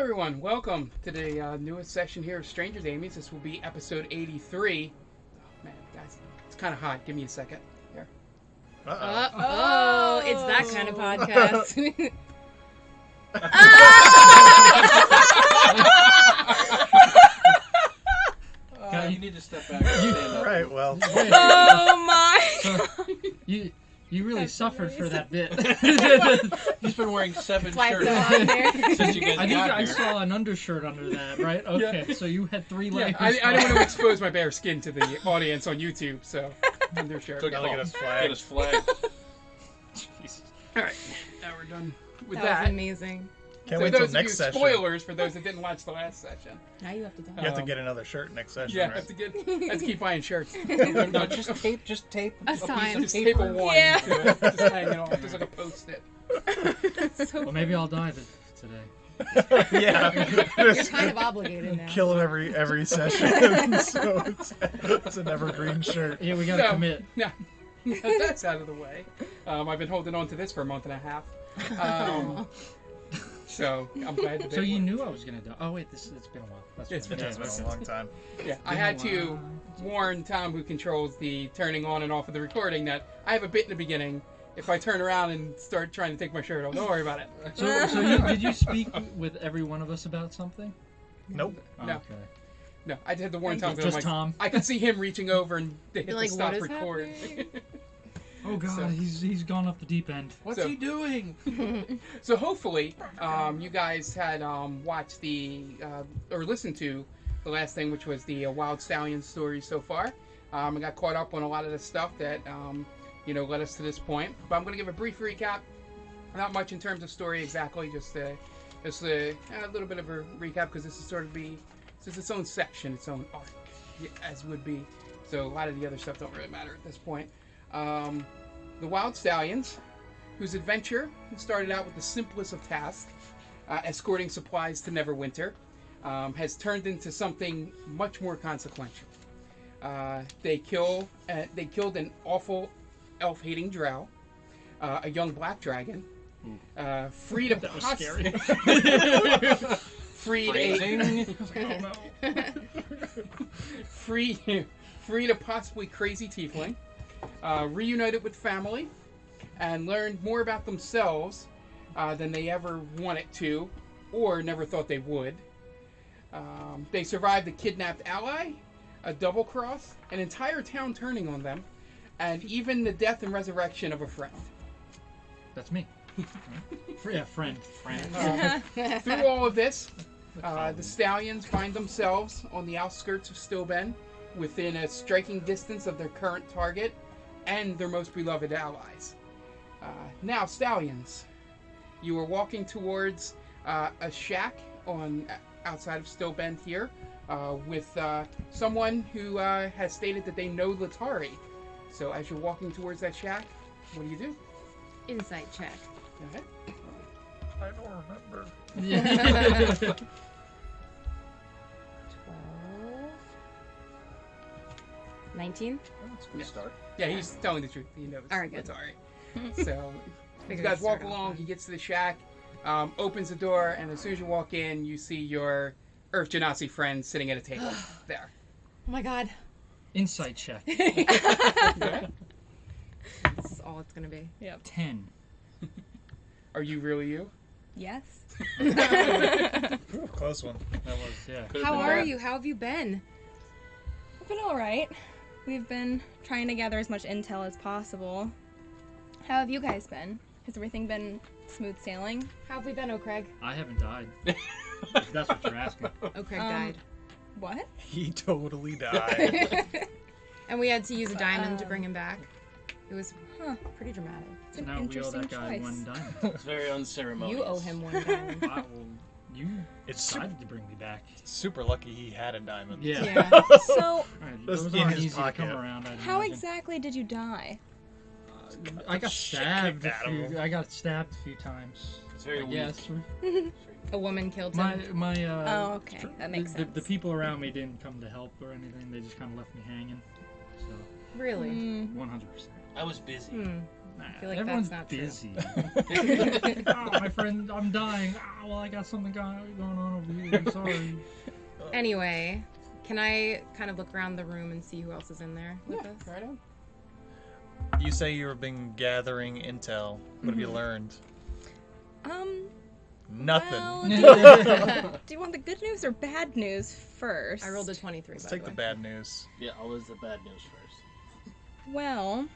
everyone, welcome to the newest session here of Stranger Damies. This will be episode 83. Oh man, guys, it's kind of hot. Give me a second. Here. Oh, it's that kind of podcast. You need to step back. Right, well. Oh my! So, you really suffered for that bit. He's been wearing 7 Why shirts on there? since you guys I think got I here. saw an undershirt under that, right? Okay, so you had 3 layers. I don't want to expose my bare skin to the audience on YouTube, so undershirt. Took Gotta off. get his flag. Get his flag. Jesus. All right, now we're done with That that. was amazing. Can't So wait till those of you, next session. spoilers for those that didn't watch the last session. Now you have to die. You have to get another shirt next session, Yeah, right? have to keep buying shirts. No, just tape A a sign. piece Just of tape paper. a one Yeah. to it, just hang it on, just like a post-it. So Well, maybe I'll die today. Yeah. you're Just kind of obligated now. kill him every session. So it's an evergreen shirt. Yeah, we gotta So, commit. Now, that's out of the way. I've been holding on to this for a month and a half. So I'm glad to be So you able- knew I was gonna die. Oh wait, it's been a while. That's It's fine. been- It's been a long time. Yeah, I had to warn Tom, who controls the turning on and off of the recording, that I have a bit in the beginning. If I turn around and start trying to take my shirt off, don't worry about it. So did you speak with every one of us about something? Nope. Oh, No. Okay. No, I had to warn Tom. 'cause Just I'm like, Tom. I could see him reaching over and hit You're the like, stop what is record. Oh god, So- he's gone off the deep end. What's So- he doing? So hopefully, you guys had watched or listened to the last thing, which was the Wyld Stallynz story so far. I got caught up on a lot of the stuff that led us to this point. But I'm going to give a brief recap. Not much in terms of story exactly, just a little bit of a recap, because this is its own section, its own arc, as would be. So a lot of the other stuff don't really matter at this point. The Wyld Stallynz, whose adventure started out with the simplest of tasks, escorting supplies to Neverwinter, has turned into something much more consequential. They killed an awful elf-hating drow, a young black dragon, freed a That was possi- scary. freed a Phrasing. freed a possibly crazy tiefling, reunited with family, and learned more about themselves than they ever wanted to, or never thought they would. They survived a kidnapped ally, a double cross, an entire town turning on them, and even the death and resurrection of a friend. That's me. Yeah, friend. Through all of this, the Stallions find themselves on the outskirts of Stilben, within a striking distance of their current target and their most beloved allies. Now, Stallions, you are walking towards a shack outside of Stilben here, with someone who has stated that they know Latari. So as you're walking towards that shack, what do? Insight check. Go ahead. I don't remember. Yeah. 12. 19. That's a good start. Yeah, he's telling the truth. He knows All right, good. Latari. So you Figured guys I'd walk start off along, well. he gets to the shack, opens the door, and as soon as you walk in, you see your Earth Genasi friend sitting at a table there. Oh my god. Insight check. Okay. This is all it's gonna be. 10. Are you really you? Yes. Ooh, close one. That was, yeah. Could've How been are bad. you? How have you been? I've been alright. We've been trying to gather as much intel as possible. How have you guys been? Has everything been smooth sailing? How have we been, O'Craig? I haven't died. If that's what you're asking. O'Craig Um, died. What? He totally died. And we had to use a diamond to bring him back. It was pretty dramatic. It's So an now we owe interesting that guy choice. 1 diamond. It's very unceremonious. You owe him 1 diamond. Well, you It's decided to bring me back. super lucky he had a diamond. Yeah. Yeah. So, Alright, That's those in aren't his easy to come pocket. around. I'd how imagine. exactly did you die? I got Shit stabbed. kicked out of him. I got stabbed a few times. It's very weak. Yes. A woman killed My him. Oh, okay. That makes the sense. people around me didn't come to help or anything. They just kind of left me hanging. So Really? 100%. I was busy. Hmm. Nah, feel like everyone's that's not true. busy. Oh, my friend friend, I'm dying. Ah, well, I got something going on over here. I'm sorry. Anyway, can I kind of look around the room and see who else is in there with us? Right on. You say you've been gathering intel. What have you learned? Nothing. Well, do you want the good news or bad news first? I rolled a 23. Let's by take the the way. bad news. Yeah, always the bad news first. Well,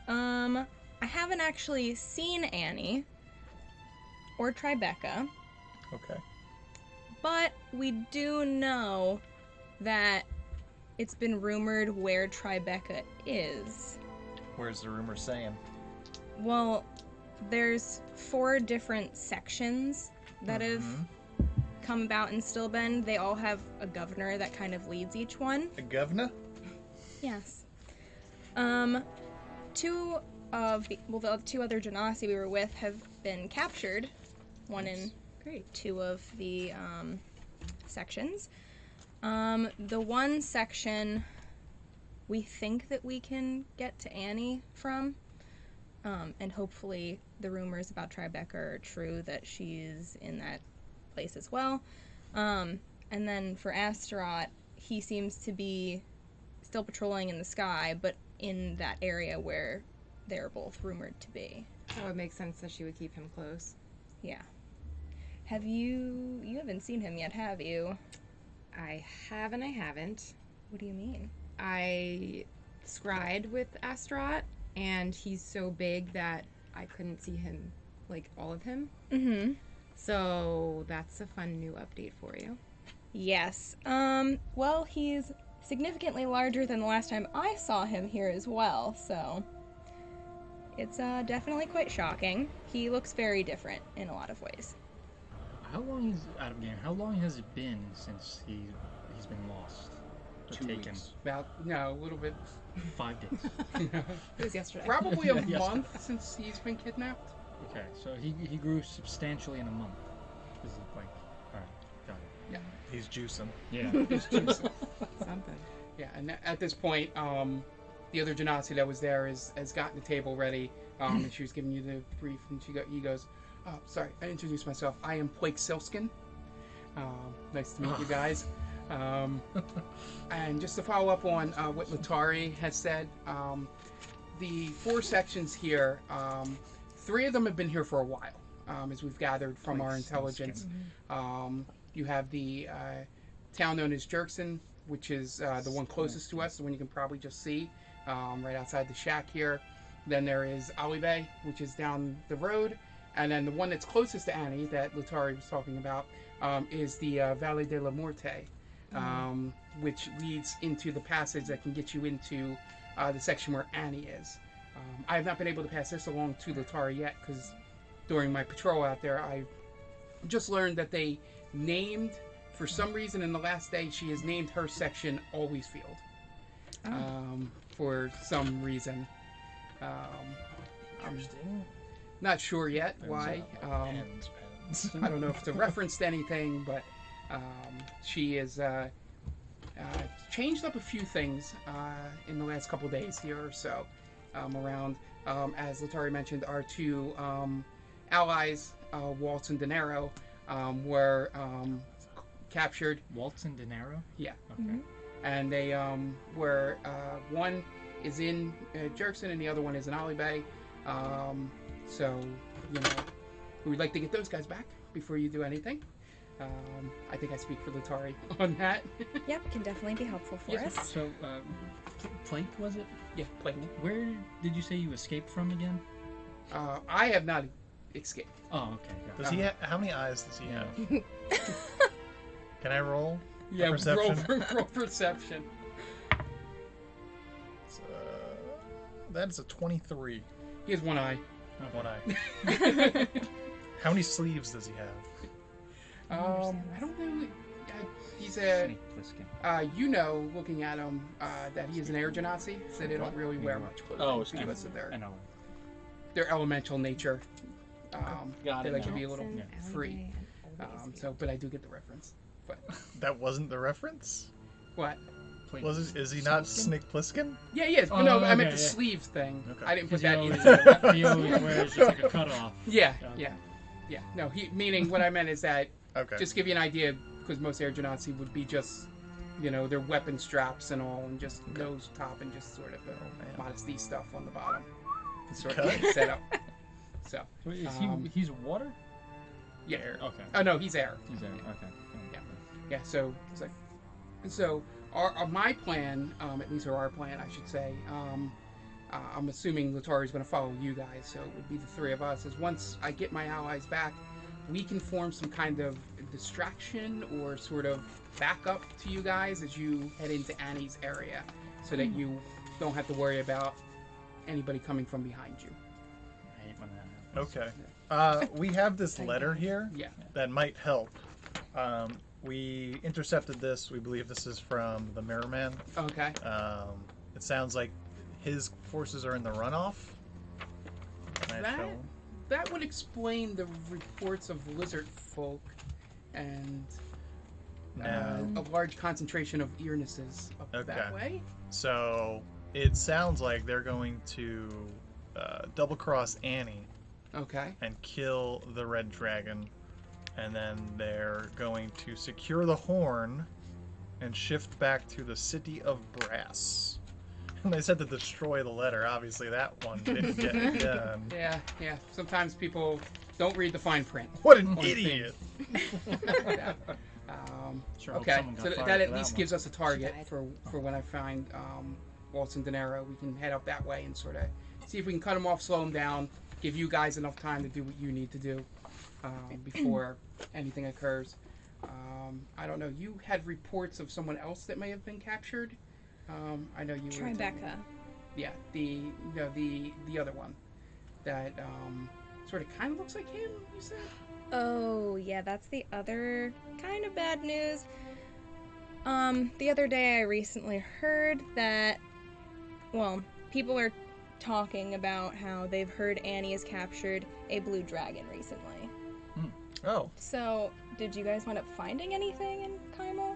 I haven't actually seen Annie or Tribeca, Okay. but we do know that it's been rumored where Tribeca is. Where's the rumor saying? Well, there's 4 different sections that have come about in Stilben. They all have a governor that kind of leads each one. A governor? Yes. Two of the the 2 other Genasi we were with have been captured. One in Great. 2 of the sections. The one section we think that we can get to Annie from, and hopefully the rumors about Tribeca are true that she's in that place as well. And then for Astaroth, he seems to be still patrolling in the sky, but in that area where they're both rumored to be. So it makes sense that she would keep him close. Yeah. Have you haven't seen him yet, have you? I have and I haven't. What do you mean? I scryed with Astaroth, and he's so big that I couldn't see him, like all of him. Mm-hmm. So that's a fun new update for you. Yes. Well, he's significantly larger than the last time I saw him here as well, so it's definitely quite shocking. He looks very different in a lot of ways. How long is out of game? How long has it been since he's been lost? Or 2 taken? weeks. About, no, a little bit. 5 days. It was yesterday. Probably a Yes. month since he's been kidnapped. Okay, so he grew substantially in a month. This is like, alright, got it. He's juicing. Yeah. Something. Yeah, and at this point, the other Genasi that was there has gotten the table ready, and she was giving you the brief, and he goes, "Oh, sorry, I introduced myself. I am Blake Silskin. Nice to meet you guys." And just to follow up on what Latari has said, the 4 sections here, 3 of them have been here for a while, as we've gathered from our intelligence. You have the town known as Jerkson, which is the one closest to us, the one you can probably just see right outside the shack here. Then there is Ali Bay, which is down the road. And then the one that's closest to Annie, that Latari was talking about, is the Valle de la Morte, which leads into the passage that can get you into the section where Annie is. I have not been able to pass this along to Latari yet, because during my patrol out there, I just learned that they named, for some reason in the last day, she has named her section Always Field. For some reason. I'm not sure yet why. I don't know if it's a reference to anything, but she has changed up a few things in the last couple days here or so around. As Latari mentioned, our 2 allies, Waltz and Dinero, were captured. Waltz and Dinero? Yeah. Okay. And they were, one is in Jerkson and the other one is in Ali Bay. So, you know, we would like to get those guys back before you do anything. I think I speak for Latari on that. Yep, can definitely be helpful for Yes. us. So, Plank, was it? Yeah, Blake. Where did you say you escaped from again? I have not escaped. Oh, okay. Got Does he how many eyes does he have? Can I roll? Yeah, Perception. roll perception. It's, that's a 23. He has one eye. One eye. How many sleeves does he have? I don't know. He's a, you know, looking at him, that he is an air genasi, so they don't really wear much clothing. Oh, excuse because of I know. their elemental nature. Got They it like to now. be a little Alley free. Bay and Always So, but I do get the reference. But That wasn't the reference? what? Is he not Snick Plissken? Yeah, he is. But Oh, no, I meant okay, the yeah. sleeves thing. Okay. I didn't put Because that he in. always wears just like a cutoff. Yeah, yeah. Yeah, no, meaning what I meant is that, Okay. just give you an idea, because most air genasi would be just, their weapon straps and all, and just nose top and just sort of modesty stuff on the bottom. Sort of set up. So, So is he's water? yeah. Okay. Oh, no, he's air. He's there. Okay. Yeah, so it's like, so my plan, at least our plan, I should say, I'm assuming Latari's going to follow you guys, so it would be the three of us. Is once I get my allies back, we can form some kind of distraction or sort of backup to you guys as you head into Annie's area, so that you don't have to worry about anybody coming from behind you. I hate when that happens. Okay. We have this letter here Yeah. that might help. We intercepted this. We believe this is from the Mirror Man. Okay. It sounds like his forces are in the runoff. Can I show him? That would explain the reports of lizard folk and a large concentration of earnesses up that way. So it sounds like they're going to double cross Annie Okay. and kill the red dragon, and then they're going to secure the horn and shift back to the city of Brass. And they said to destroy the letter. Obviously, that one didn't get done. Yeah. Sometimes people don't read the fine print. What an on idiot! Yeah. Sure hope Okay, someone got so fired that for at least one. gives us a target died. for when I find Waltz and Dinero. We can head up that way and sort of see if we can cut them off, slow them down, give you guys enough time to do what you need to do before anything occurs. I don't know. You had reports of someone else that may have been captured. I know you were. Tribeca. Yeah, the other one that sort of kind of looks like him. You said. Oh, yeah, that's the other kind of bad news. The other day I recently heard that, well, people are talking about how they've heard Annie has captured a blue dragon recently. Oh, So, did you guys wind up finding anything in Kaimo?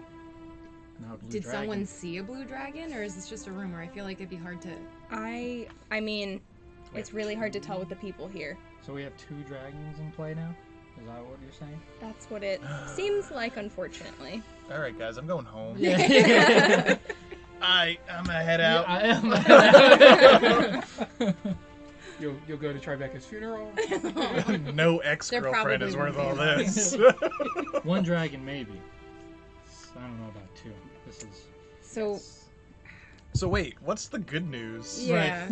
No, blue Did dragon. someone see a blue dragon, or is this just a rumor? I feel like it'd be hard to. I mean, it's really hard to tell with the people here. So we have 2 dragons in play now? Is that what you're saying? That's what it seems like, unfortunately. all right, guys. I'm going home. Yeah. I'm gonna head out. I am. You'll go to Tribeca's funeral. No ex-girlfriend is probably worth all won't be this. 1 dragon, maybe. I don't know about 2. This is. So So wait, what's the good news? yeah,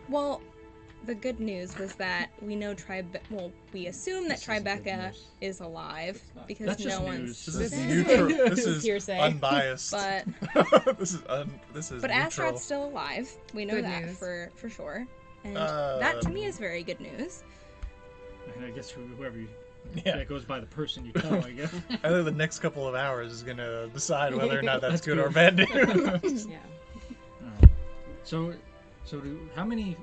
Well, the good news was that we know we assume that This isn't good Tribeca news. is alive because That's no just one's. news. This is This neutral. This is hearsay. unbiased. But this is but neutral. Astrod's still alive. We know Good that news. for sure. And that to me is very good news. I guess whoever you, Yeah. that goes by the person you tell, I guess. I think the next couple of hours is gonna decide whether or not that's, That's good or good. bad news. yeah. So how many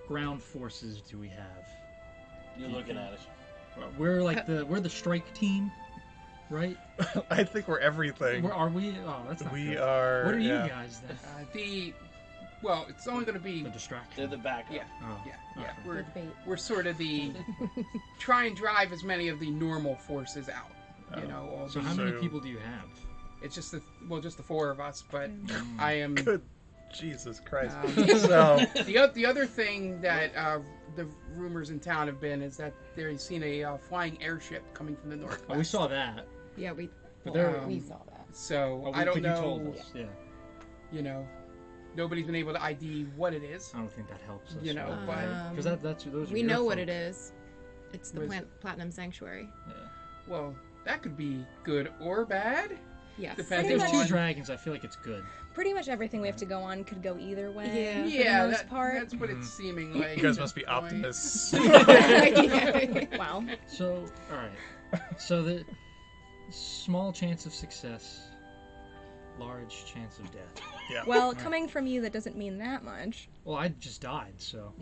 ground forces do we have? You're looking at it. We're like we're the strike team, right? I think we're everything. Are we? Oh, that's not We good. are. What are yeah. you guys then? Well, it's only going to be The distraction. They're the backup. Yeah. Oh, yeah. okay. We're sort of the try and drive as many of the normal forces out. You Oh. know, all So the, how many So- people do you have? it's just the 4 of us, but I am. Good. Jesus Christ. So So the other thing that the rumors in town have been is that they've seen a flying airship coming from the northwest. Oh, we saw that. Yeah, we we saw that. So Oh, I don't but you know. told us. Yeah. You know, nobody's been able to ID what it is. I don't think that helps us. You know, but because that's those. Are we your know what folk. it is. It's the What is Platinum Sanctuary. Yeah. well, that could be good or bad. Yes. If Depending there's on 2 dragons, I feel like it's good. Pretty much everything we have to go on could go either way. Yeah. For Yeah, the most part. that's what it's seeming like. you guys must at be this point. optimists. Wow. So, all right. So the small chance of success, large chance of death. Yeah. Well, coming from you, that doesn't mean that much. Well, I just died, so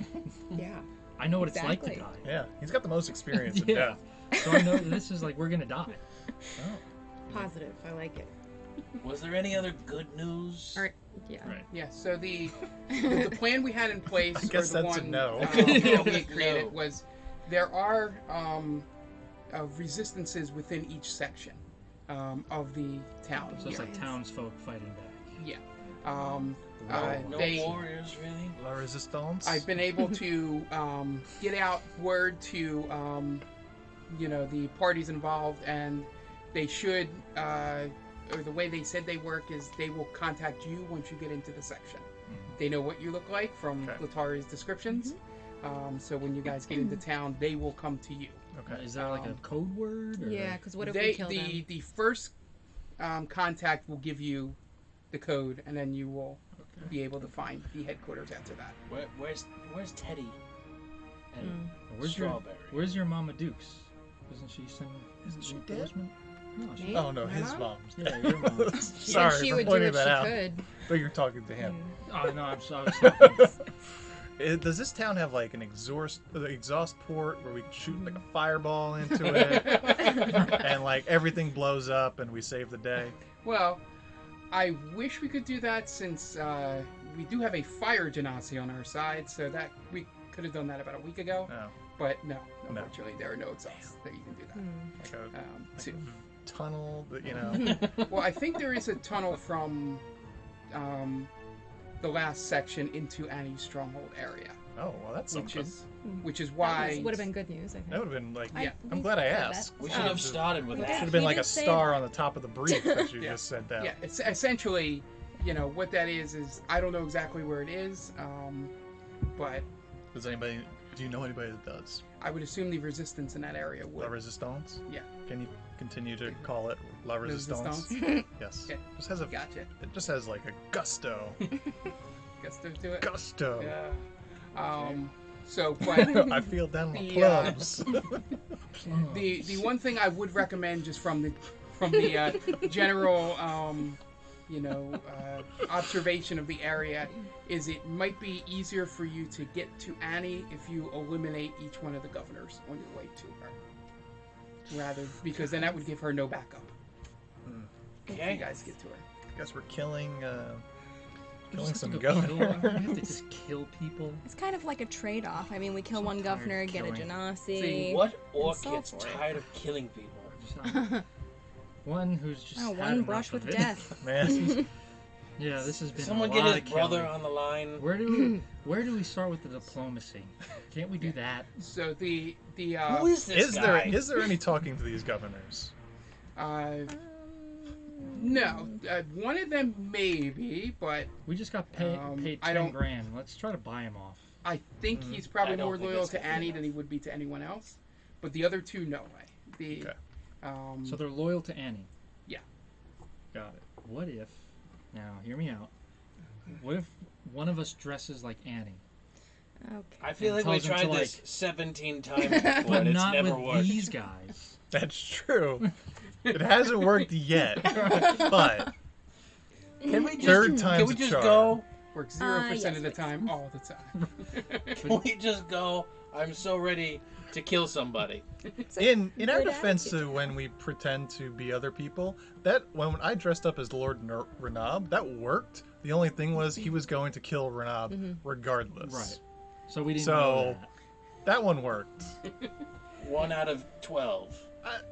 Yeah. I know what it's like to Exactly. die. Yeah, he's got the most experience in Yeah. death. So I know this is like we're gonna die. Positive. I like it. Was there any other good news? All right. Yeah. Right. Yeah. So the plan we had in place, I guess or the that's a one no. that we had created No. was there are of resistances within each section of the town. So it's here. like townsfolk fighting back. Yeah. No They, warriors, really? La Resistance. I've been able to get out word to the parties involved, and they should, or the way they said they work is they will contact you once you get into the section. They know what you look like from Latari's descriptions. So when you guys get into town, they will come to you. Okay. Is there like a code word? Or... Yeah, because what if we kill them? The first contact will give you the code, and then you will be able to find the headquarters after that. Where's Teddy? And Where's your Mama Dukes? Isn't she she dead? endorsement? No, she. Me? Oh no, My his mom? mom's. Yeah, your mom. Sorry she for would do pointing what that she out. could. But you're talking to him. Oh no, I'm sorry. Does this town have like an exhaust port where we can shoot like a fireball into it, and like everything blows up and we save the day? Well, I wish we could do that since we do have a fire genasi on our side, so that we could have done that about a week ago. No, But no, unfortunately, there are no exhausts that you can do that. like a To- tunnel that you know. well, I think there is a tunnel from the last section into Annie's stronghold area, Oh well, that's which something. is why Would have been good news, I think. That would have been like. Yeah. I'm glad I asked. We should have started with We Should that. have been He like a did say star that. on the top of the brief that you Yeah. just sent out. yeah, it's essentially, what that is I don't know exactly where it is, but Do you know anybody that does? I would assume the resistance in that area La would. Resistance? Yeah. Can you continue to call it La Resistance? Yes. Okay. Just has a. Gotcha. It just has like a gusto. Guess to do it. Gusto. Yeah. So, but I feel down my The, plums. the one thing I would recommend, just from the general observation of the area, is it might be easier for you to get to Annie if you eliminate each one of the governors on your way to her, because then that would give her no backup. If Okay. you guys get to her. Guess we're killing We just some have to go kill- governor. We have to just kill people. It's kind of like a trade-off. I mean, we kill So one tired governor, of get a killing. genasi. What orc so gets forth. tired of killing people? Just, one who's just had One enough brush of with it. death. Man, Yeah, this has been Someone a get lot his of brother killing. on the line. Where do we start with the diplomacy? Can't we do that? So the Who is this guy? is there any talking to these governors? no, one of them maybe, but We just got paid I 10 don't- grand. Let's try to buy him off. I think he's probably I don't more think loyal that's to gonna be Annie enough. than he would be to anyone else. But the other two, no way. The Okay. So they're loyal to Annie. Yeah. Got it. What if, now hear me out, what if one of us dresses like Annie? Okay. I feel And like we tells him tried to, this like- 17 times before But and it's not never with worked. these guys. That's true. It hasn't worked yet, but Can we just, third time's can we a just charm. go? works 0% yes, of the please. time, all the time. Can we just go? I'm so ready to kill somebody. In our good defense, attitude. when we pretend to be other people, that when I dressed up as Lord Renab, that worked. The only thing was he was going to kill Renab regardless. Right. So we didn't So- know that. That one worked. 1 out of 12.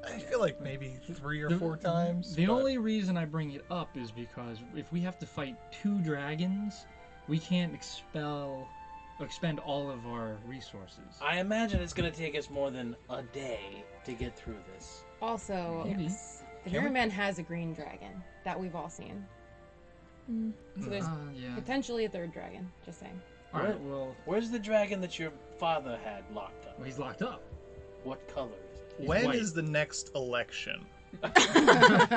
I feel like maybe 3 or 4 times. The but- only reason I bring it up is because if we have to fight 2 dragons, we can't expend all of our resources. I imagine it's going to take us more than a day to get through this. Also, Maybe. the Can we- Mirror Man has a green dragon that we've all seen. So there's Yeah. potentially a third dragon. Just saying. All right. Well, Where's the dragon that your father had locked up? he's locked up. What color is it? He's When white. is the next election?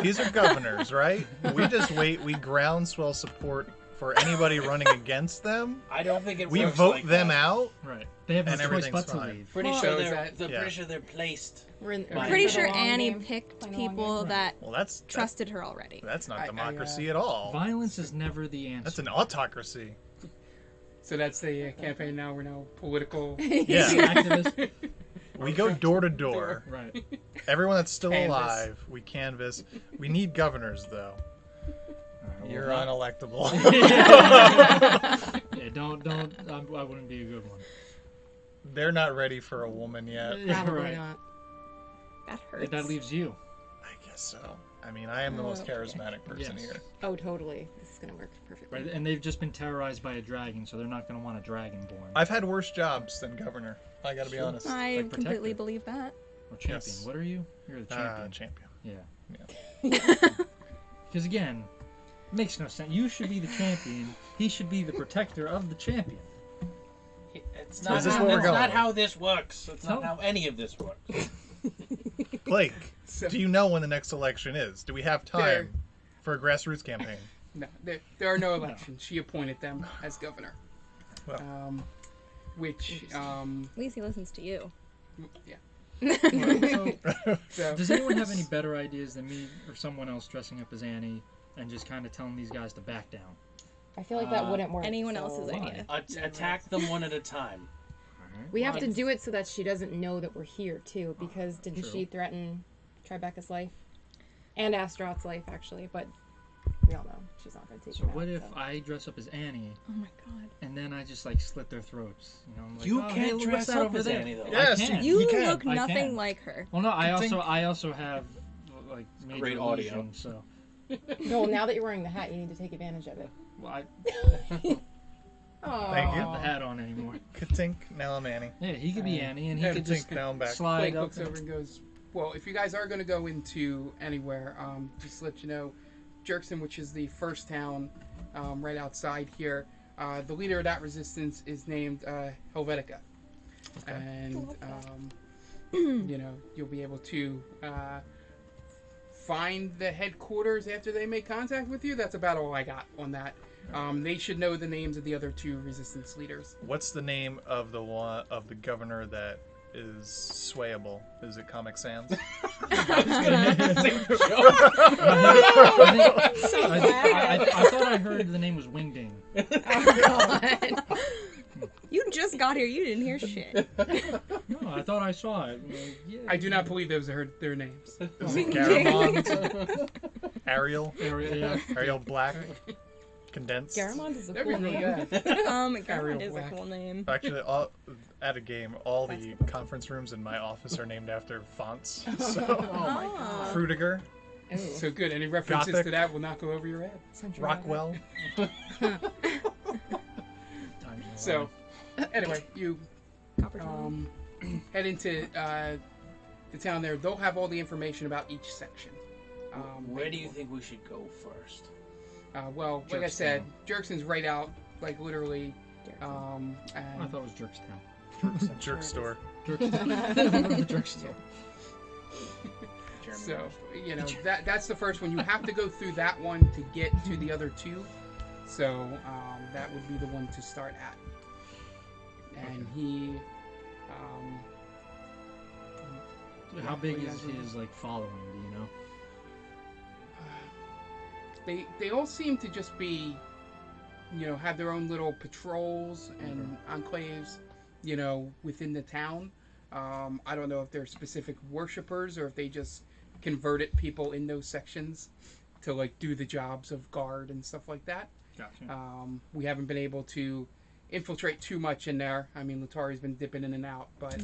These are governors, right? We just wait. We groundswell support for anybody running against them. I don't think it We works vote like them that. out. Right. They have no And choice everything's but to fine. leave. Pretty Well, sure So is they're, that- they're yeah. pretty sure they're placed. We're in, I'm we're I'm in pretty for the sure long Annie game. picked Playing the long people game. that Well, that's trusted her already. That's not I, democracy at all. Violence is never the answer. That's an autocracy. So that's the campaign now. We're now political. Yeah. Activist. We go door to door. Right. Everyone that's still Canvas. alive, we canvass. We need governors, though. You're unelectable. Yeah, don't. I wouldn't be a good one. They're not ready for a woman yet. Yeah, Probably right. not. Beth hurts. That leaves you. I guess so. I mean, I am the most Okay. charismatic person Yes. here. Oh, totally. This is gonna work perfectly. Right? And they've just been terrorized by a dragon, so they're not going to want a dragonborn. I've had worse jobs than governor. I gotta be Sure. honest. I Like completely protector. believe that. Or champion. Yes. What are you? You're the champion. Champion. Yeah. Because again, makes no sense. You should be the champion. He should be the protector of the champion. It's Is not, this how, what we're that's going not with? how this works. It's not No. how any of this works. Blake, So, do you know when the next election is? Do we have time for a grassroots campaign? no, there are no elections. She appointed them as governor. Well. Which, At least he listens to you. yeah. So, So, does anyone have any better ideas than me or someone else dressing up as Annie and just kind of telling these guys to back down? I feel like that wouldn't work. Anyone so- else's idea. Attack them one at a time. We have to do it so that she doesn't know that we're here too, because didn't True. she threaten Tribeca's life and Astaroth's life actually? But we all know she's not gonna take So it out, what if so. I dress up as Annie Oh my god. and then I just like slit their throats? You know, I'm like, You oh, can't hey, look, dress what's that up over as there? Annie, though. Yes, I can. You can. look I nothing can. like her. Well, no, I I think- also have like major Great audio. illusion, so No, now that you're wearing the hat, you need to take advantage of it. well, I Oh, Thank don't you. have the hat on anymore. Ka-tink, now I'm Annie. Yeah, he could be Annie, and he Yeah, could Ka-tink, just now I'm back. slide Blake up. looks over and goes, well, if you guys are going to go into anywhere, just to let you know, Jerkson, which is the first town right outside here, the leader of that resistance is named Helvetica. And, you know, you'll be able to find the headquarters after they make contact with you. That's about all I got on that. They should know the names of the other two resistance leaders. What's the name of the governor that is swayable? Is it Comic Sans? I thought I heard the name was Wingding. oh God. You just got here. You didn't hear shit. No, I thought I saw it. Like, yeah. I do not believe those are their names. Is it Garamond? Ariel? Yeah. Ariel Black? Condensed? Garamond is a That'd be cool really name. good. Garamond Ariel is a Black. cool name. Actually, at a game, all the conference rooms in my office are named after fonts. So, Oh. Fruitiger, Ooh, So good. Any references Gothic. to that will not go over your head. Central Rockwell. So, anyway, you Copper Town. head into the town there. They'll have all the information about each section. Where do you think we should go first? Well, like I said, Jerkson's right out, like literally. And I thought it was Jerkstown. Jerk store. Jerkstown. Jerkstown. Jeremy so, Ross. you know, that's the first one. You have to go through that one to get to the other two. So that would be the one to start at. And he. How big is his like following? Do you know? They all seem to just be, you know, have their own little patrols and enclaves, you know, within the town. I don't know if they're specific worshipers or if they just converted people in those sections to like do the jobs of guard and stuff like that. Gotcha. We haven't been able to infiltrate too much in there. I mean, Latari's been dipping in and out, but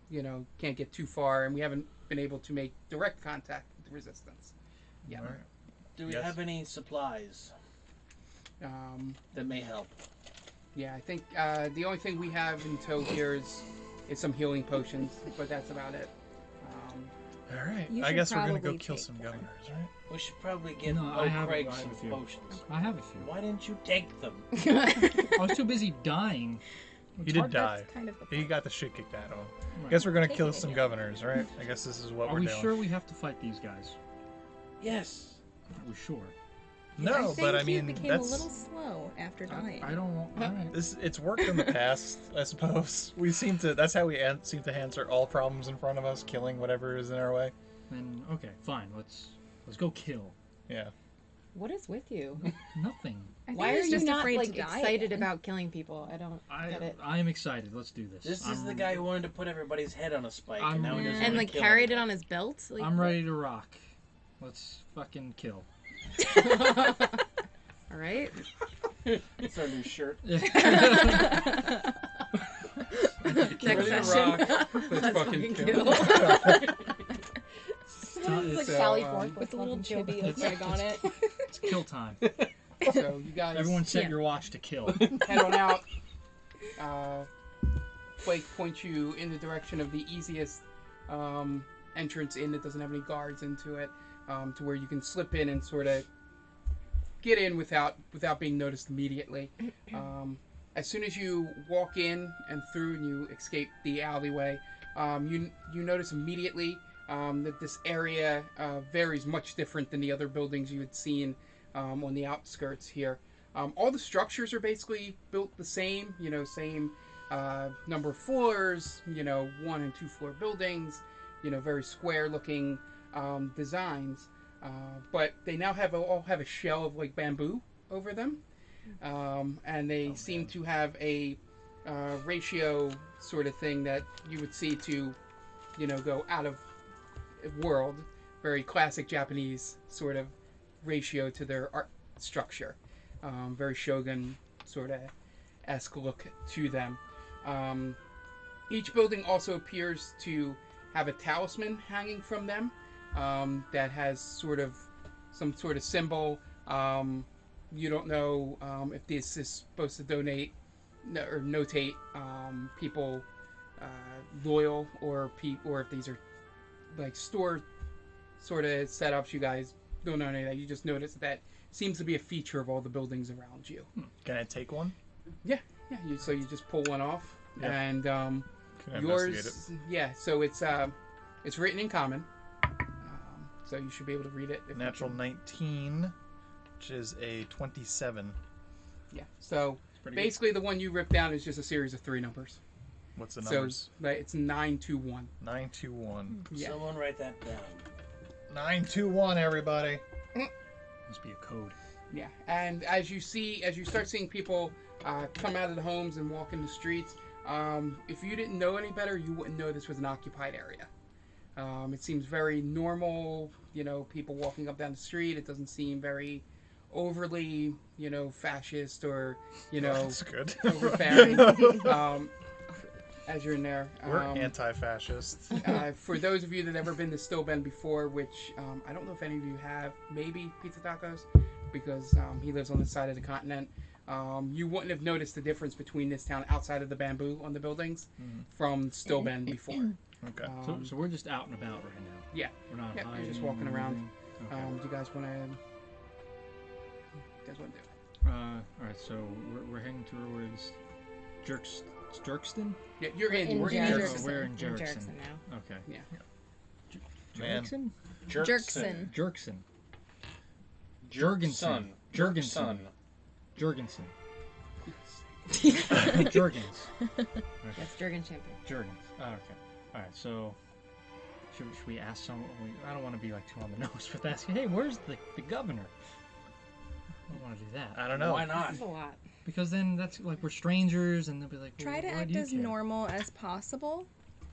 you know, can't get too far, and we haven't been able to make direct contact with the resistance. Yeah. All right. Do we Yes. have any supplies that may help? Yeah, I think the only thing we have in tow here is some healing potions, but that's about it. All right. You I should guess we're gonna go probably kill take some one. governors, right? We should probably get No, I have Craig a some few. potions. I have a few. Why didn't you take them? I was too busy dying. He did die. That's kind of the He point. got the shit kicked out of him. Right. Guess we're gonna Take kill it. some governors, right? I guess this is what Are we're we doing. sure we have to fight these guys? Yes. Are we sure? No, but I you mean became that's a little slow after dying. I don't want. All right. it's worked in the past, I suppose. We seem to. That's how we seem to answer all problems in front of us, killing whatever is in our way. Then okay, fine. Let's go kill. Yeah. What is with you? Nothing. Why are he's you just not afraid like to die excited again. about killing people? I don't get it. I am excited. Let's do this. This is the guy who wanted to put everybody's head on a spike, I'm- and now he doesn't And wanna like kill carried it anybody. on his belt. Like, I'm ready to rock. Let's fucking kill. All right. It's our new shirt. Next Ready to session. rock. Let's fucking kill. kill. trolley So, fork With a little fucking chibi It's- flag on it. It's kill time. So you guys Everyone set Yeah. your watch to kill. head on out. Blake points you in the direction of the easiest entrance in that doesn't have any guards into it, to where you can slip in and sort of get in without being noticed immediately. As soon as you walk in and through and you escape the alleyway, you notice immediately that this area varies much different than the other buildings you had seen on the outskirts here. All the structures are basically built the same, same number of floors, 1 and 2 floor buildings, very square looking designs. But they now all have a shell of like bamboo over them. And they seem to have a ratio sort of thing that you would see to, go out of world, very classic Japanese sort of ratio to their art structure. Very shogun sort of esque look to them. Each building also appears to have a talisman hanging from them that has some sort of symbol. You don't know if this is supposed to notate people loyal or if these are like store sort of setups. You guys don't know any of that. You just notice that seems to be a feature of all the buildings around you. Can I take one? Yeah. So you just pull one off, Yeah. and Can I investigate yours. Yeah. So it's written in common. So you should be able to read it. it? Natural 19, which is a 27. Yeah. So Pretty good. basically, the one you ripped down is just a series of 3 numbers. What's the numbers? So it's 921. 921. Yeah. Someone write that down. 921, everybody. Must be a code. Yeah. And as you start seeing people come out of the homes and walk in the streets, if you didn't know any better, you wouldn't know this was an occupied area. It seems very normal, people walking up down the street. It doesn't seem very overly, fascist or, That's good. overbearing. As you're in there. We're anti-fascist. For those of you that have ever been to Stilben before, which I don't know if any of you have, maybe Pizza Tacos, because he lives on the side of the continent. You wouldn't have noticed the difference between this town outside of the bamboo on the buildings from Stilben before. Okay. So we're just out and about right now. Yeah. We're not Yeah, you're hiding just walking or around. anything? Do you guys want to do? All right. So we're heading towards Jerkston. Yeah, you're in. In We're in Jerkson. Jerkson. We're in In Jerkson. Jerkson now. Okay. Yeah. Man. Jerkson. Jerkson. Jerkson. Jurgensen. Jurgensen. Jurgensen. Jurgensen. Jurgens. That's Jurgen champion. Jurgens. Oh, okay. All right. So should we ask someone? I don't want to be like too on the nose with asking. Hey, where's the governor? I don't want to do that. I don't know. Why not? That's a lot. Because then that's like we're strangers, and they'll be like, well, Try to why act do you as care? normal as possible.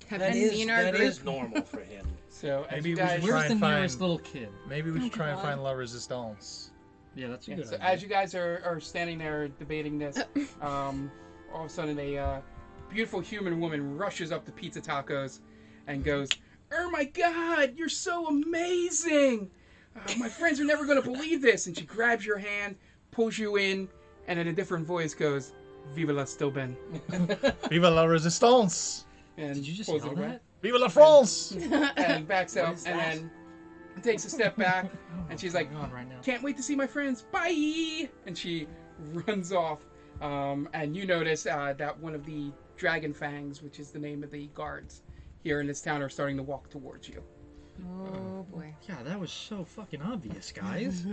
Have That you seen our that group? is normal for him. So as Maybe you we guys, should try Where's the and find- nearest little kid? Maybe we should try and God. find La Resistance. Yeah, that's a yeah, good so idea. as you guys are standing there debating this, all of a sudden a beautiful human woman rushes up to Pizza Tacos and goes, "Oh my God, you're so amazing! My friends are never going to believe this." And she grabs your hand, pulls you in, and in a different voice goes, "Viva la Stilben!" Viva La Resistance! And Did you just pulls yell it away. that? Viva La France! And backs What out, is and that? then takes a step back, and she's like, on right now. "Can't wait to see my friends. Bye!" And she runs off. And you notice that one of the Dragon Fangs, which is the name of the guards here in this town, are starting to walk towards you. Oh boy. Yeah, that was so fucking obvious, guys.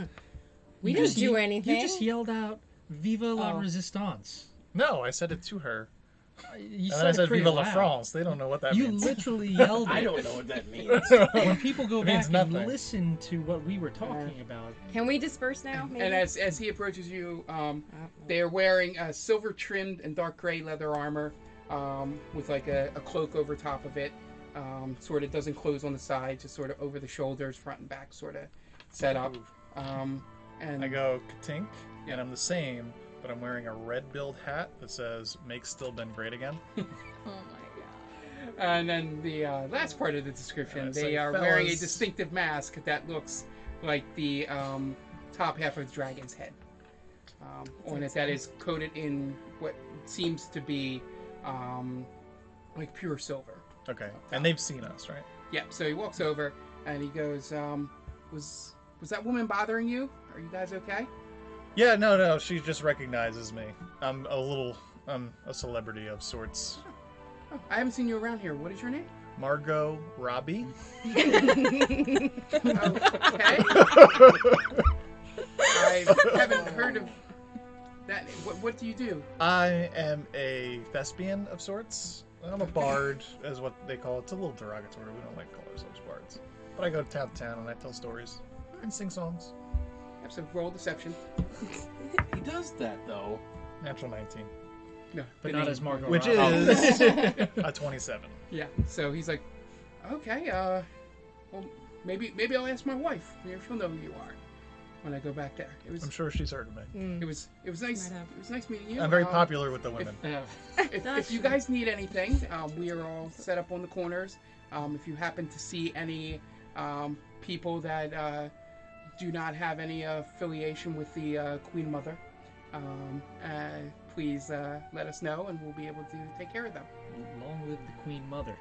We You didn't just do ye- anything. You just yelled out "Viva la Oh. Resistance." No, I said it to her. You And then I it said pretty Viva La loud. France. They don't know what that You means. literally yelled it. I don't know what that means. When people go It means back and nothing. listen to what we were talking about, Can we disperse now? Maybe? And as he approaches you, Oh, they are wearing silver trimmed and dark gray leather armor with like a cloak over top of it. Sort of doesn't close on the side, just sort of over the shoulders, front and back, sort of set up. And I go Katink, and I'm the same, but I'm wearing a red billed hat that says "Make Stilben Great Again." Oh my And then the last part of the description, So they are wearing a fellas- distinctive mask that looks like the top half of the dragon's head. On it, that is coated in what seems to be like pure silver. Okay, and they've seen us, right? Yeah, so he walks over and he goes, was that woman bothering you? Are you guys okay? Yeah, no, she just recognizes me. I'm a celebrity of sorts. Oh, I haven't seen you around here. What is your name? Margot Robbie. Okay. I haven't heard of that. What do you do? I am a thespian of sorts. I'm a bard, is what they call it. It's a little derogatory. We don't like to call ourselves bards. But I go town to town and I tell stories and sing songs. Have some roll deception. He does that though. Natural 19, No, But the not name. as Margot which Robbie. is a 27. Yeah. So he's like, okay. Well, maybe I'll ask my wife. Maybe she'll know who you are when I go back there. I'm sure she's heard of me. It was nice. Might have. It was nice meeting you. I'm very popular with the women. If you guys need anything, we are all set up on the corners. If you happen to see any people that do not have any affiliation with the Queen Mother, please let us know, and we'll be able to take care of them. Long live the Queen Mother.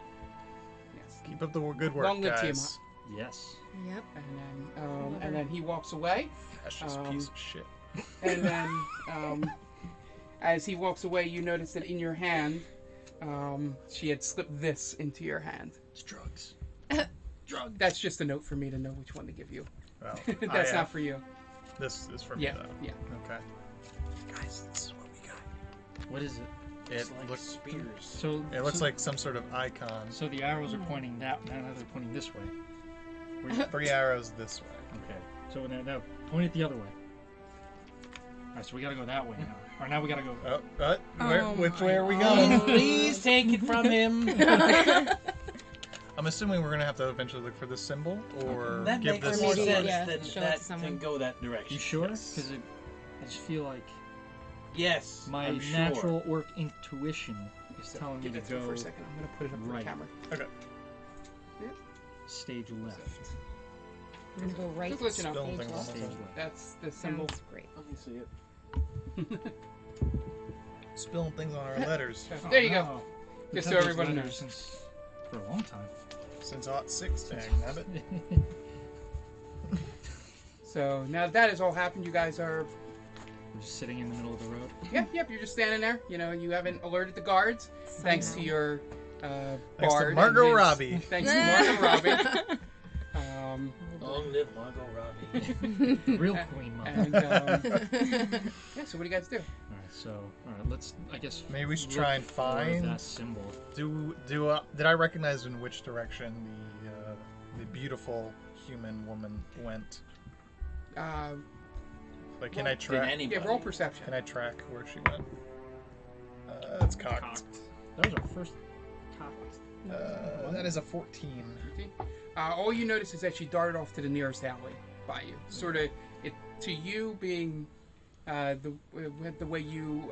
Yes. Keep up the good work, Long live guys. Yes. Yep. And then he walks away. Precious piece of shit. And then, as he walks away, you notice that in your hand, she had slipped this into your hand. It's drugs. That's just a note for me to know which one to give you. Well, That's not for you. This is for me, Yeah, though. yeah. Okay. Guys, this is what we got. What is it? It It's like looks. spears. So It looks like some sort of icon. So the arrows are pointing that. Now they're pointing this way. Where you- 3 arrows this way. okay. So now point it the other way. All right. So we gotta go that way now. Or now we gotta go. Which way are we my going? God. Please take it from him. I'm assuming we're gonna have to eventually look for this symbol, or That give makes this. more maybe, sense yeah, than show it that to someone. and go that direction. You sure? Yes. Because I just feel like Yes. my I'm sure. natural orc intuition is So telling me give to that to me go for a second. I'm gonna put it up for right. the camera. Okay. stage left. I'm gonna go right. Just let you know. Spill Stage things left. on Stage the- left. That's the symbol. Sounds great. Let me see it. Spilling things on our letters There you go. Oh, we've Just had so those everyone letters knows. since for a long time. since '06. Dang, nabbit. So now that has all happened, you guys are We're just sitting in the middle of the road. yep. You're just standing there. You know, you haven't alerted the guards thanks to Somehow. your Thanks bard to and Margot his- Robbie. Thanks to Margot Robbie. Long live Margot Robbie. Real Queen Mother. And yeah. So what do you guys do? All right, let's. I guess Maybe we should look try and for find. that symbol. Did I recognize in which direction the beautiful human woman went? Like, can I Did track? anybody? Yeah, roll perception. Can I track where she went? It's cocked. That was our first cocked. That is a 14. All you notice is that she darted off to the nearest alley by you. Sort of, it to you being the way you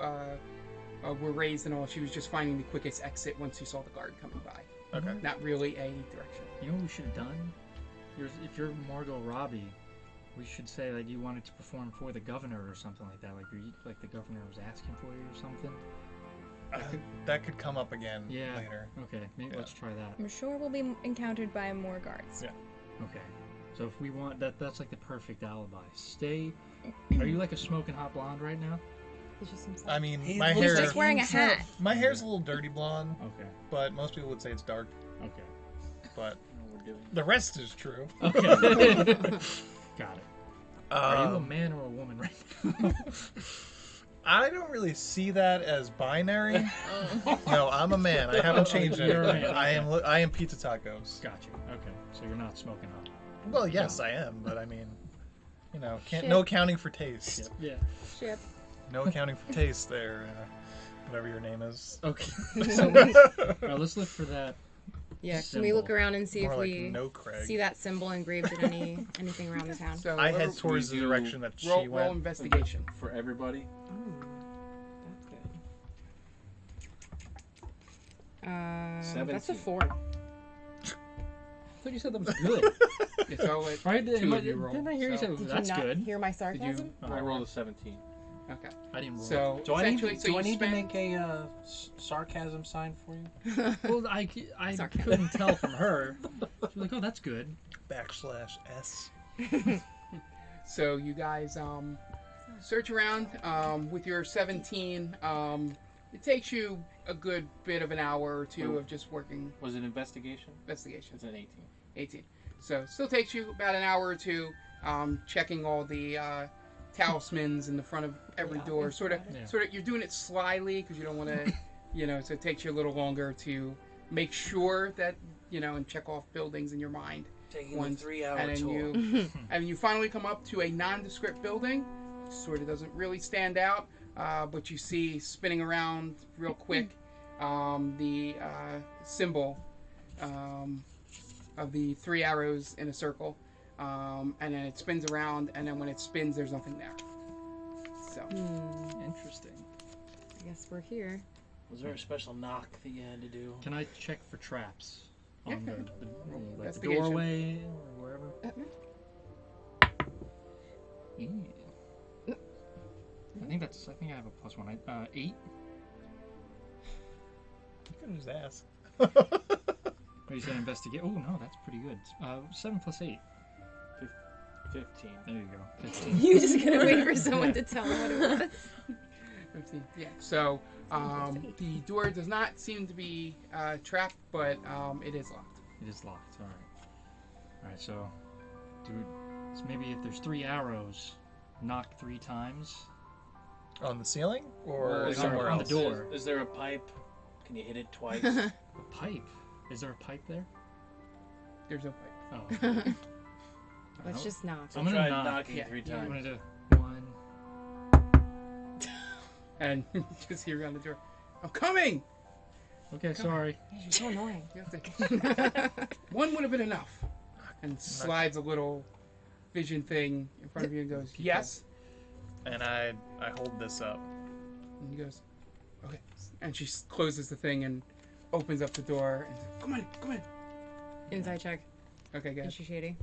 were raised and all. She was just finding the quickest exit once you saw the guard coming by. Okay. Not really a direction. You know what we should have done? If you're Margot Robbie, we should say that you wanted to perform for the governor or something like that. Like the governor was asking for you or something. That could come up again Yeah. later. Okay, maybe let's try that. I'm sure we'll be encountered by more guards. Yeah. Okay. So if we want that's like the perfect alibi. Are you like a smoking hot blonde right now? It's just himself. I mean, He my looks hair. He's just wearing a hat. My hair's a little dirty blonde, Okay. but most people would say it's dark. Okay. But We're doing. the rest is true. Okay. Got it. Are you a man or a woman right now? I don't really see that as binary. No, I'm a man. I haven't changed You're a anything. man. I am pizza tacos. Got you. Okay. So you're not smoking hot. Well, yes, I am, but I mean, you know, Shit. no accounting for taste. Yeah. Ship. No accounting for taste there, whatever your name is. Okay. So all right, let's look for that. Yeah, can we look symbol. around and see More if like we no Craig. see that symbol engraved in anything around the town? So I whoever- head towards the we do direction that roll, she roll went. investigation. For everybody. Ooh, that's good. That's a 17. 4. I thought you said that was good. It's all like Right? two of you roll. Didn't I hear you so- say Did that's you not good? hear my sarcasm? I rolled a 17. Okay. I didn't roll. So Do I need, essentially, do I you need to spend- make a sarcasm sign for you? Well, I Sarcasm. couldn't tell from her. She was like, "Oh, that's good." /S. So you guys search around with your 17. It takes you a good bit of an hour or two of just working Was it investigation? investigation. It's an 18. 18. So still takes you about an hour or two checking all the talismans in the front of every Yeah, door. it's Sort of, Yeah. you're doing it slyly because you don't want to, so it takes you a little longer to make sure that, and check off buildings in your mind. Taking Once, a 3-hour and then tour. you finally come up to a nondescript building. Sort of doesn't really stand out, but you see spinning around real quick the symbol of the 3 arrows in a circle, and then it spins around, and then when it spins, there's nothing there. So Interesting. I guess we're here. Was there a special knock that you had to do? Can I check for traps on Yeah. like the Investigation. doorway or wherever? I think I have a +1. 8. You can just ask. Oh, you said investigate. Oh no, that's pretty good. 7 + 8. 15. There you go. 15. You just gonna wait for someone to tell him what it was. 15. Yeah. So the door does not seem to be trapped, but it is locked. It is locked. All right. All right. So maybe if there's 3 arrows, knock 3 times. On the ceiling or Or somewhere on the else? door. Is there a pipe? Can you hit it twice? A pipe. Is there a pipe there? There's no pipe. Oh. Let's just knock. So I'm gonna try knock. knocking Yeah, 3 yeah. I'm times. gonna do 1. And you just hear around the door, "I'm coming!" Okay, sorry. You're so annoying. You have to- One would have been enough. And slides a little vision thing in front of you and goes, "Yes." And I hold this up. And he goes, "Okay." And she closes the thing and opens up the door and says, Come in. Inside check. Okay, Is good. she shady?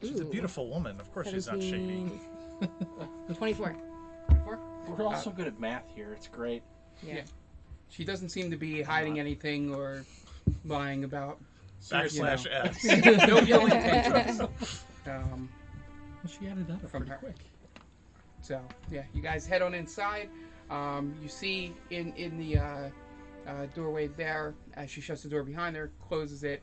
She's a Ooh. beautiful woman. Of course she's not shady. 24. 4? We're all so good at math here. It's great. Yeah. She doesn't seem to be hiding anything or lying about. /S. No ill intentions. She added that up From pretty her. quick. So yeah, you guys head on inside. You see in the doorway there, as she shuts the door behind her, closes it.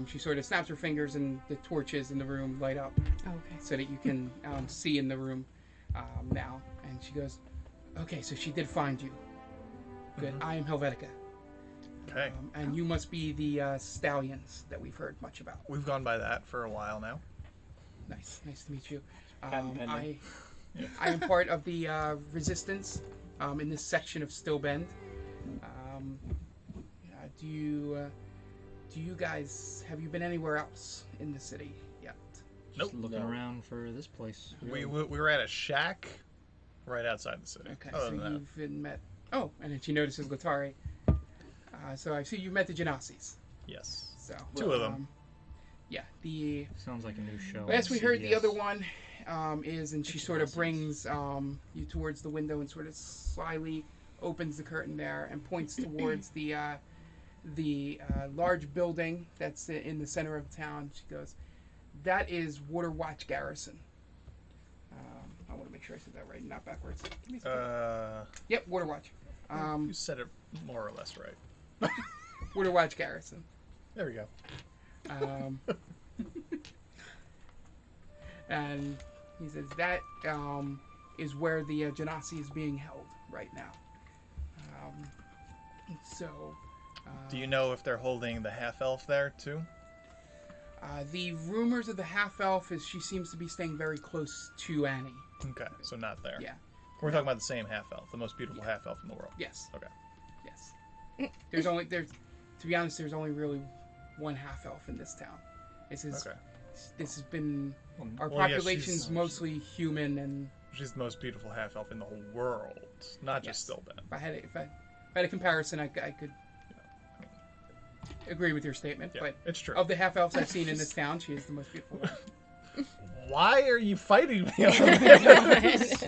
She sort of snaps her fingers and the torches in the room light up Okay. so that you can see in the room now. And she goes, "Okay, so she did find you. Good. I am Helvetica, Okay. and you must be the Stallynz that we've heard much about. We've gone by that for a while now. Nice to meet you. Patent pending. I am part of the resistance in this section of Stilben. Do you guys, have you been anywhere else in the city yet? Just Nope. looking No. around for this place. We were at a shack right outside the city. Okay, Other so than that, you've been met. Oh, and then she notices Latari. So I see you met the Genazis. yes. So 2 of them. Yeah, the Sounds like a new show. last on we heard, the CBS. other one is, and she sort of brings you towards the window and sort of slyly opens the curtain there and points towards the large building that's in the center of town. She goes, "That is Waterwatch Garrison." I want to make sure I said that right, not backwards. Give me a second. Yep, Waterwatch. You said it more or less right. Waterwatch Garrison. There we go. And he says that is where the Genasi is being held right now. Do you know if they're holding the half-elf there too? The rumors of the half-elf is she seems to be staying very close to Annie. Okay, so not there. Yeah. We're talking about the same half-elf, the most beautiful half-elf in the world. Yes. Okay. Yes. To be honest, there's only really one half-elf in this town. This has been our Well, yeah, population's she's- mostly human, and She's the most beautiful half-elf in the whole world, not just Yes. Stilben. by the comparison, I could agree with your statement. Yeah, But it's true. of the half elves I've seen in this town, she is the most beautiful one. Why are you fighting me on this?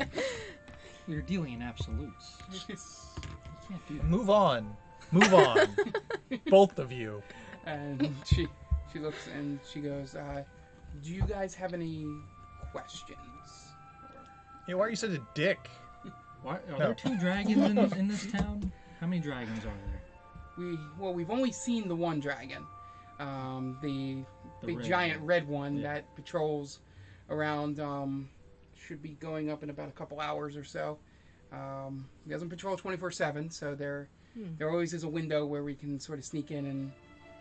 We're dealing in absolutes. You can't do that. Move on. Move on. Both of you. And she looks and she goes, "Do you guys have any questions?" Hey, why are you such a dick? Why, are No. there 2 dragons in this town? How many dragons are there? We've only seen the one dragon, the big red giant one. red one Yeah. that patrols around. Should be going up in about a couple hours or so. He doesn't patrol 24/7, so there always is a window where we can sort of sneak in and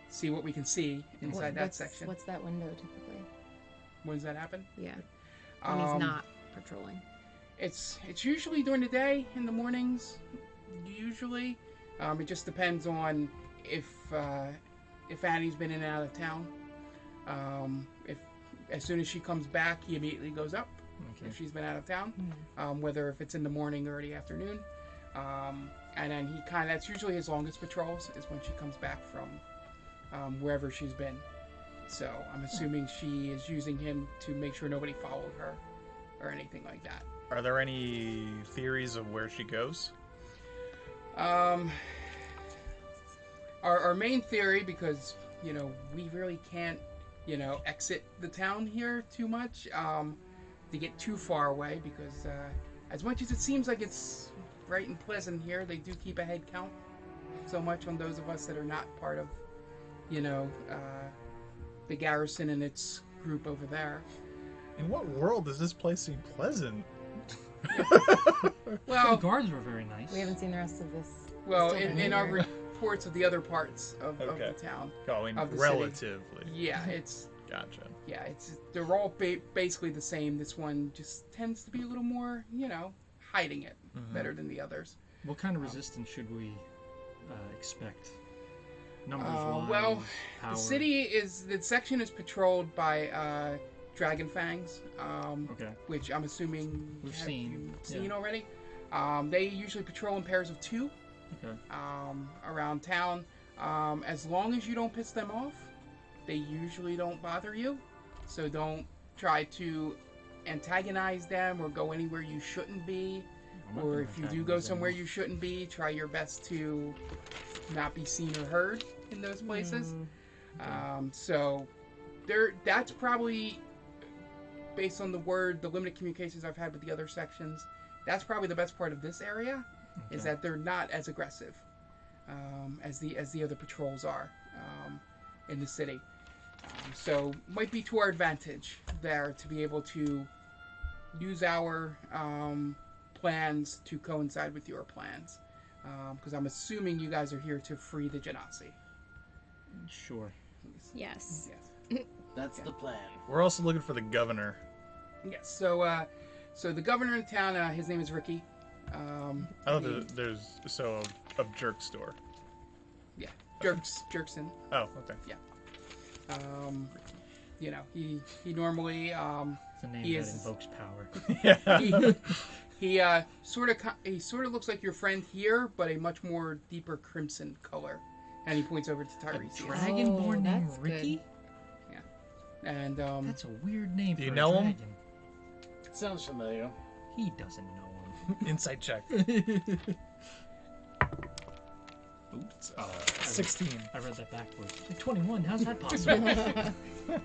see what we can see inside that section. What's that window typically? When does that happen? Yeah. When he's not patrolling. It's usually during the day, in the mornings. Usually, it just depends on if Annie's been in and out of town. If as soon as she comes back, he immediately goes up. Okay. If she's been out of town, whether if it's in the morning or the afternoon, and then that's usually his longest patrols is when she comes back from wherever she's been. So I'm assuming she is using him to make sure nobody followed her or anything like that. Are there any theories of where she goes? Our main theory, because we really can't exit the town here too much to get too far away, because as much as it seems like it's bright and pleasant here, they do keep a head count so much on those of us that are not part of the garrison and its group over there. In what world does this place seem pleasant? Well, The guards were very nice. We haven't seen the rest of this. well, Stilben in our either. reports of the other parts of Okay. the town, Going Of the city. relatively. yeah, it's Gotcha. they're all basically the same. This one just tends to be a little more, hiding it better than the others. What kind of resistance should we expect? Numbers wise, Well, power. the section is patrolled by dragon fangs, Okay. which I'm assuming We've have seen, you seen yeah. already. They usually patrol in pairs of 2 Okay. around town. As long as you don't piss them off, they usually don't bother you. So don't try to antagonize them or go anywhere you shouldn't be. I'm not Or gonna if you do antagonize go them. somewhere you shouldn't be, try your best to not be seen or heard in those places. So that's probably, based on the limited communications I've had with the other sections, that's probably the best part of this area, is Okay. that they're not as aggressive as the other patrols are in the city. So might be to our advantage there to be able to use our plans to coincide with your plans, because I'm assuming you guys are here to free the Genasi. Sure. Yes. Yes. That's the plan. We're also looking for the governor. Yes. So the governor in town, his name is Ricky. I thought there's a jerk store. Yeah, Jerkson. Oh, okay. He normally It's a name He that is- invokes power. Yeah. he sort of looks like your friend here, but a much more deeper crimson color. And he points over to A Tiresias. dragonborn Oh, named that's Ricky? And That's a weird name Do for you a know him? dragon. Sounds familiar. He doesn't know Insight check. him. Oops. 16. I read that backwards. It's like 21. How's that possible?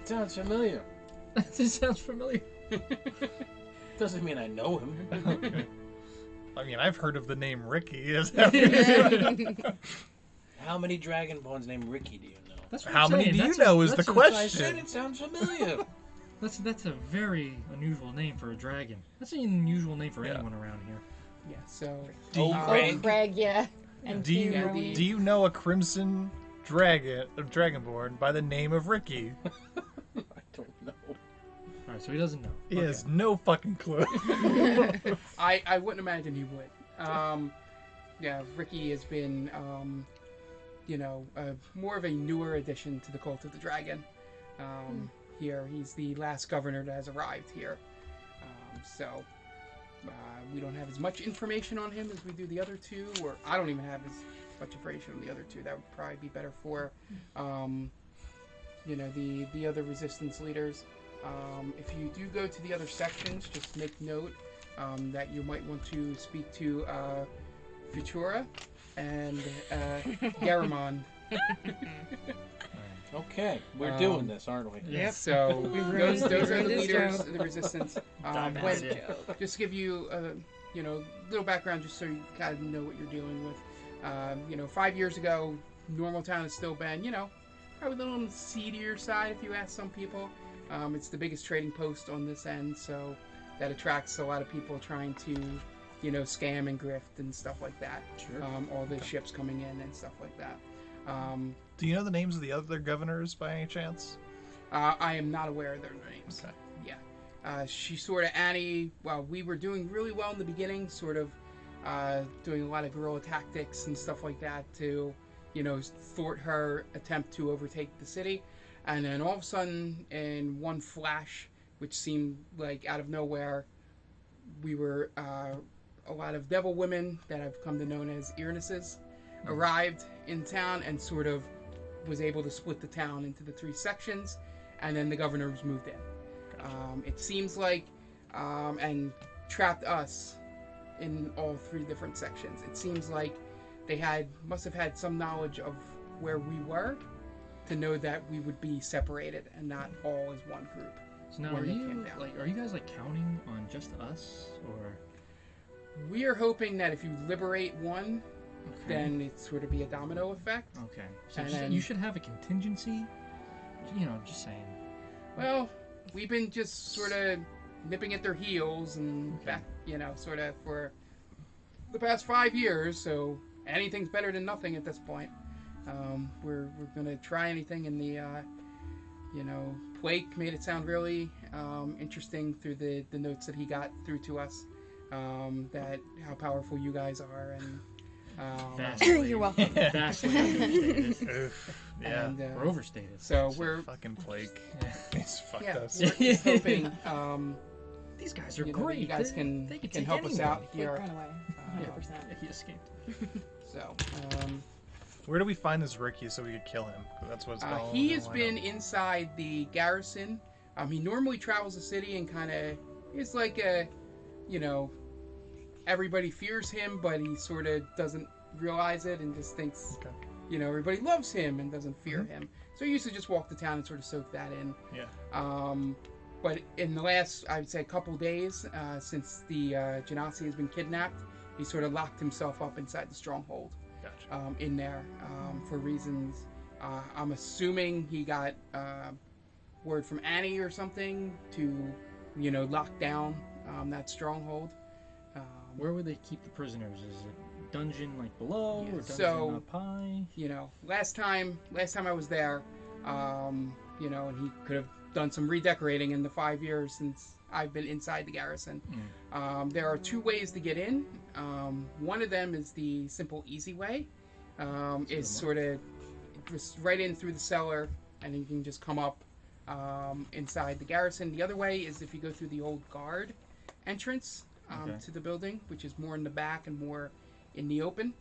Sounds familiar. This sounds familiar. Doesn't mean I know him. I mean, I've heard of the name Ricky. How many dragonborns named Ricky do you know? That's what How I'm many saying. do you That's know is the that's a- I said question. it sounds familiar. That's a very unusual name for a dragon. That's an unusual name for Yeah. anyone around here. yeah, so Do you, Oh, Oh, Craig. Craig, yeah. And do you, Hugh Rowan. do you know a crimson dragonborn by the name of Ricky? I don't know. Alright, so he doesn't know. He Okay. has no fucking clue. I wouldn't imagine he would. Yeah, Ricky has been, more of a newer addition to the Cult of the Dragon. Here, he's the last governor that has arrived here. So, We don't have as much information on him as we do the other two, or I don't even have as much information on the other two. That would probably be better for, the other resistance leaders. If you do go to the other sections, just make note that you might want to speak to Futura and Garamond. Okay, we're doing this, aren't we? Yep. So those are the ruined his leaders joke. of the resistance. Diamond When, idea. just to give you a little background, just so you kind of know what you're dealing with. 5 years ago, normal town is still been, probably a little on the seedier side if you ask some people. It's the biggest trading post on this end, so that attracts a lot of people trying to, scam and grift and stuff like that. Sure. All the ships coming in and stuff like that. Do you know the names of the other governors by any chance? I am not aware of their names. Okay. Yeah. She sort of, Annie, well, we were doing really well in the beginning, sort of doing a lot of guerrilla tactics and stuff like that to, thwart her attempt to overtake the city. And then all of a sudden, in one flash, which seemed like out of nowhere, we were, a lot of devil women that have come to known as earnesses arrived in town and sort of was able to split the town into the 3 sections, and then the governor was moved in. It seems like, and trapped us in all 3 different sections. It seems like they must have had some knowledge of where we were to know that we would be separated and not all as one group. So now, when are they you came down. are you guys counting on just us, or? We are hoping that if you liberate one, Okay. then it sort of be a domino effect. Okay. So And just, then- you should have a contingency. Just saying. Well, we've been just sort of nipping at their heels and back, sort of for the past 5 years. So anything's better than nothing at this point. We're gonna try anything, and the Blake made it sound really interesting through the notes that he got through to us. That how powerful you guys are, and Vastly, You're welcome. Vastly overstated. Oof. Yeah. and, We're overstated. so we're fucking plague. Yeah. He's fucked yeah, us. we're just hoping These guys are that great. you guys They can take help us anybody. out Like, here. run away. 100%. Yeah, he escaped. So Where do we find this Ricky so we could kill him? 'Cause that's what's going on. he has been inside the garrison. He normally travels the city and kind of is like a, everybody fears him, but he sort of doesn't realize it and just thinks, Okay. everybody loves him and doesn't fear him. So he used to just walk the town and sort of soak that in. Yeah. But in the last, I would say, couple days, since the Genasi has been kidnapped, he sort of locked himself up inside the stronghold. Gotcha. In there for reasons. I'm assuming he got word from Annie or something to, lock down that stronghold. Where would they keep the prisoners? Is it dungeon below Yeah, or dungeon so- up high? Last time I was there, and he could have done some redecorating in the 5 years since I've been inside the garrison. There are 2 ways to get in. One of them is the simple, easy way. Is sort of just right in through the cellar, and you can just come up inside the garrison. The other way is if you go through the old guard entrance Okay. to the building, which is more in the back and more in the open.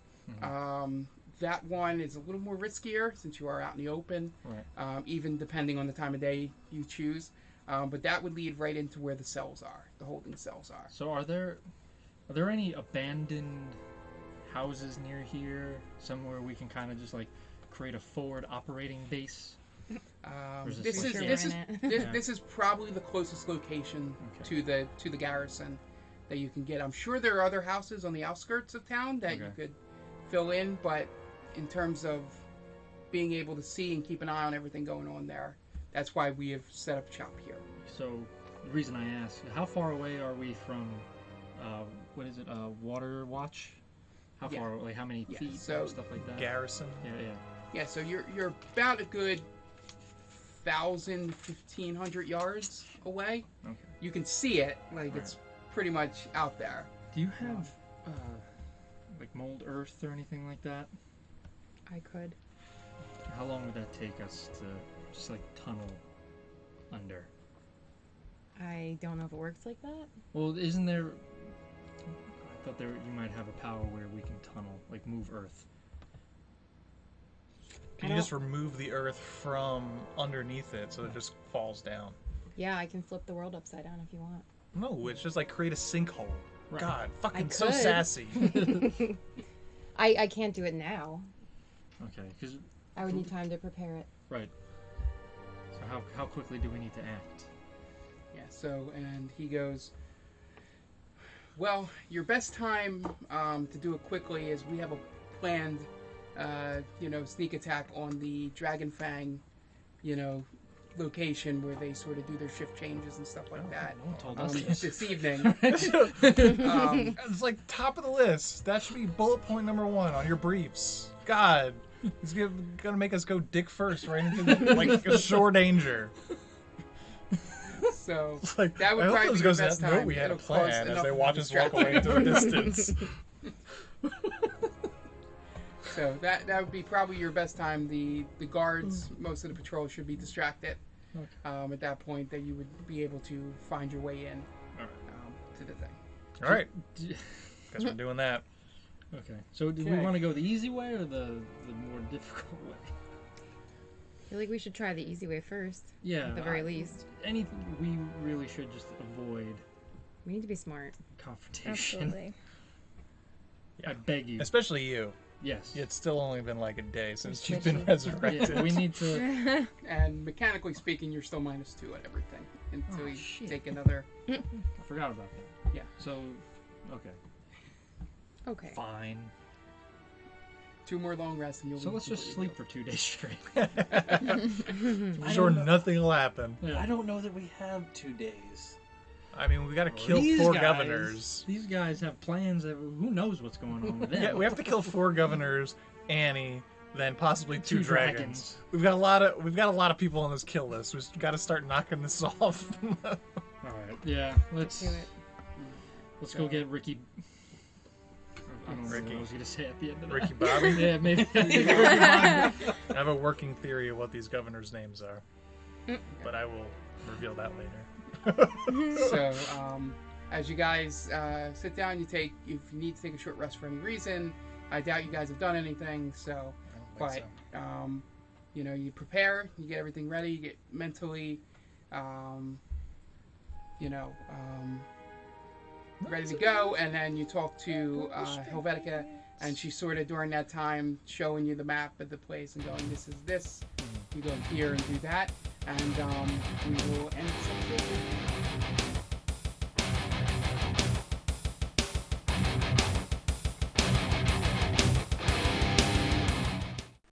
That one is a little more riskier since you are out in the open, Right. even depending on the time of day you choose. But that would lead right into where the cells are, the holding cells are. So are there any abandoned houses near here? Somewhere we can kind of just create a forward operating base? Or is This this is like- this is Sure, in this, Yeah. this is probably the closest location Okay. to the garrison that you can get. I'm sure there are other houses on the outskirts of town that you Okay. could fill in, but in terms of being able to see and keep an eye on everything going on there, that's why we have set up shop here. So the reason I ask, how far away are we from what is it? Waterwatch? How Yeah. far? How many Yeah, feet? so- stuff like that. Garrison. Yeah. Yeah, so you're about a good 1,500 yards away. Okay. You can see it, it's pretty much out there. Do you have mold earth or anything like that? I could. How long would that take us to just tunnel under? I don't know if it works like that. Well, isn't there thought you might have a power where we can tunnel, like move Earth. Can you just remove the earth from underneath it so it just falls down? Yeah, I can flip the world upside down if you want. No, it's just like create a sinkhole. Right. God, fucking I so could. sassy. I can't do it now. Okay, because I would need time to prepare it. right. So how quickly do we need to act? Yeah, so, and he goes, well, your best time to do it quickly is we have a planned, sneak attack on the Dragon Fang, location where they sort of do their shift changes and stuff like that. No one told us this. This evening. It's like top of the list. That should be bullet point number 1 on your briefs. God, he's gonna make us go dick first right into like shore danger. So It's like, that would I hope probably those be your goes best no, time. we had a It'll cause plan as enough they of a watch us walk away into the distance. So that would be probably your best time. The guards, most of the patrol should be distracted. Okay. At that point, that you would be able to find your way in Alright. to the thing. All right, guess we're doing that. Okay. So do we Okay. want to go the easy way or the more difficult way? I feel like we should try the easy way first, Yeah. at the very least. Anything we really should just avoid We need to be smart. confrontation. Absolutely. I beg you. Especially you. Yes. It's still only been like a day since you've Especially- been resurrected. Yeah, we need to. And mechanically speaking, you're still -2 at everything until Oh, you shit. take another. I forgot about that. Yeah. So, okay, Okay. fine. 2 more long rests and you'll. So be let's just completely sleep for 2 days straight. Sure, know. nothing will happen. Yeah. I don't know that we have 2 days. I mean, we got to kill These 4 guys- governors. These guys have plans. Who knows what's going on with them? Yeah, we have to kill 4 governors, Annie, then possibly 2 Two dragons. dragons. We've got a lot of people on this kill list. We've got to start knocking this off. All right. Yeah. Let's Do it. let's go get Ricky. I don't know Ricky. what I was gonna say at the end of that. Ricky Bobby. Yeah, maybe. Ricky Bobby. I have a working theory of what these governors' names are, but I will reveal that later. So, as you guys sit down, if you need to take a short rest for any reason, I doubt you guys have done anything. So, but you prepare, you get everything ready, you get mentally, ready to go, and then you talk to Helvetica, and she's sort of during that time showing you the map of the place and going, this is this, you go here and do that, and we will end this episode